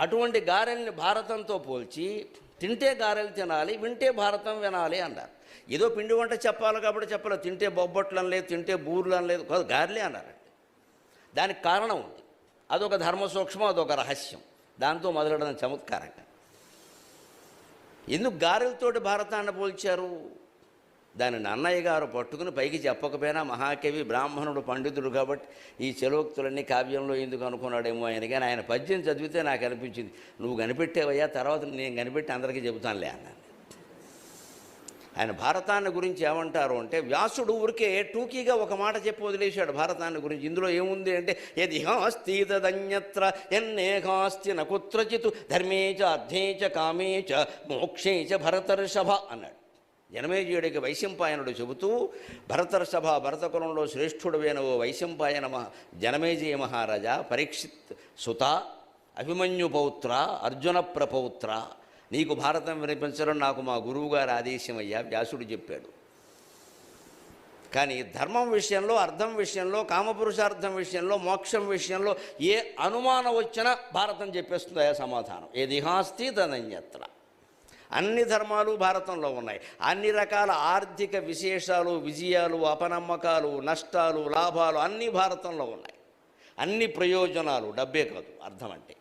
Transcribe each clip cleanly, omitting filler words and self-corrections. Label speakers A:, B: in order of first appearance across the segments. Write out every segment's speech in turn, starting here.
A: అటువంటి గారెల్ని భారతంతో పోల్చి తింటే గారెలు తినాలి, వింటే భారతం వినాలి అన్నారు. ఏదో పిండి వంట చెప్పాలి కాబట్టి చెప్పలేదు. తింటే బొబ్బట్లు అనలేదు, తింటే బూర్లు అనలేదు, కాదు గారెలే అన్నారండి. దానికి కారణం ఉంది. అదొక ధర్మ సూక్ష్మం, అదొక రహస్యం. దాంతో మొదలెడడం చమత్కారంగా. ఎందుకు గారెలతోటి భారతాన్ని పోల్చారు? దాని అన్నయ్య గారు పట్టుకుని పైకి చెప్పకపోయినా మహాకవి బ్రాహ్మణుడు పండితుడు కాబట్టి ఈ చలోక్తులన్నీ కావ్యంలో ఎందుకు అనుకున్నాడేమో ఆయన. కానీ ఆయన పద్యం చదివితే నాకు అనిపించింది, నువ్వు కనిపెట్టేవయ్యా, తర్వాత నేను కనిపెట్టి అందరికీ చెబుతానులే అన్నాను. ఆయన భారతాన్ని గురించి ఏమంటారు అంటే, వ్యాసుడు ఊరికే టూకీగా ఒక మాట చెప్పి వదిలేశాడు భారతాన్ని గురించి. ఇందులో ఏముంది అంటే, యదిహాస్తి తదన్యత్ర యన్నేహాస్తి నకుత్రచిత్ ధర్మే చ అర్థే చ కామే చ మోక్షే చ భరతర్షభ అన్నాడు. జనమేజయుడికి వైశంపాయనుడు చెబుతూ, భరతర్షభ, భరతకులంలో శ్రేష్ఠుడువైన ఓ వైశంపాయన జనమేజయ మహారాజా, పరీక్షిత్ సుత, అభిమన్యు పౌత్ర, అర్జున ప్రపౌత్ర, నీకు భారతం వినిపించడం నాకు మా గురువుగారు ఆదేశమయ్యా, వ్యాసుడు చెప్పాడు. కానీ ధర్మం విషయంలో, అర్థం విషయంలో, కామపురుషార్థం విషయంలో, మోక్షం విషయంలో ఏ అనుమానం వచ్చినా భారతం చెప్పేస్తుంది అయ్యా సమాధానం. ఏదిహాస్తి తదన్యత్ర. అన్ని ధర్మాలు భారతంలో ఉన్నాయి. అన్ని రకాల ఆర్థిక విశేషాలు, విజయాలు, అపనమ్మకాలు, నష్టాలు, లాభాలు అన్నీ భారతంలో ఉన్నాయి. అన్ని ప్రయోజనాలు, డబ్బే కాదు అర్థం అంటే,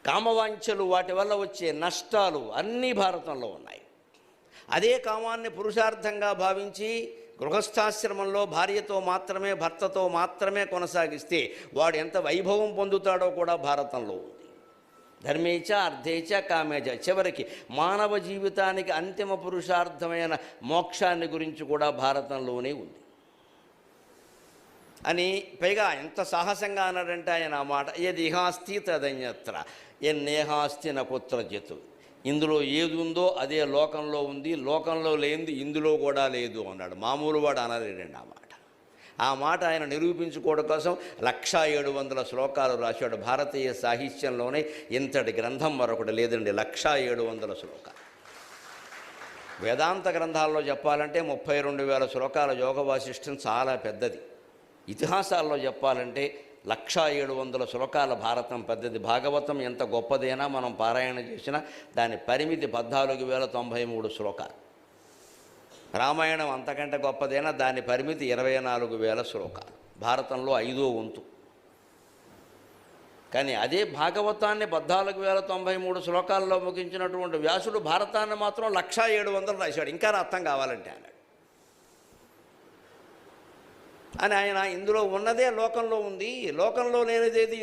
A: కామవాంఛలు, వాటి వల్ల వచ్చే నష్టాలు అన్నీ భారతంలో ఉన్నాయి. అదే కామాన్ని పురుషార్థంగా భావించి గృహస్థాశ్రమంలో భార్యతో మాత్రమే, భర్తతో మాత్రమే కొనసాగిస్తే వాడు ఎంత వైభవం పొందుతాడో కూడా భారతంలో ఉంది. ధర్మేచ అర్థేచ కామేచ, చివరికి మానవ జీవితానికి అంతిమ పురుషార్థమైన మోక్షాన్ని గురించి కూడా భారతంలోనే ఉంది అని. పైగా ఎంత సాహసంగా అన్నాడంటే ఆయన ఆ మాట, యదిహాస్తి తదన్యత్ర యన్నేహాస్తి నకుత్రచిత్. ఇందులో ఏది ఉందో అదే లోకంలో ఉంది, లోకంలో లేనిది ఇందులో కూడా లేదు అన్నాడు. మామూలు వాడు అనలేడండి ఆ మాట. ఆ మాట ఆయన నిరూపించుకోవడం కోసం 1700 శ్లోకాలు రాశాడు. భారతీయ సాహిత్యంలోనే ఇంతటి గ్రంథం మరొకటి లేదండి. 1700 శ్లోకాలు. వేదాంత గ్రంథాల్లో చెప్పాలంటే 32,000 శ్లోకాల యోగ వాసిష్టం చాలా పెద్దది. ఇతిహాసాల్లో చెప్పాలంటే 1700 శ్లోకాల భారతం పెద్దది. భాగవతం ఎంత గొప్పదైనా మనం పారాయణ చేసినా దాని పరిమితి 14,093 శ్లోకాలు. రామాయణం అంతకంటే గొప్పదైనా దాని పరిమితి 24,000 శ్లోకాలు. భారతంలో 5వ వంతు. కానీ అదే భాగవతాన్ని 14,093 శ్లోకాల్లో ముగించినటువంటి వ్యాసుడు భారతాన్ని మాత్రం 1700 రాశాడు. ఇంకా అర్థం కావాలంటే అన్నాడు. అని ఆయన ఇందులో ఉన్నదే లోకంలో ఉంది, లోకంలో లేనిదేది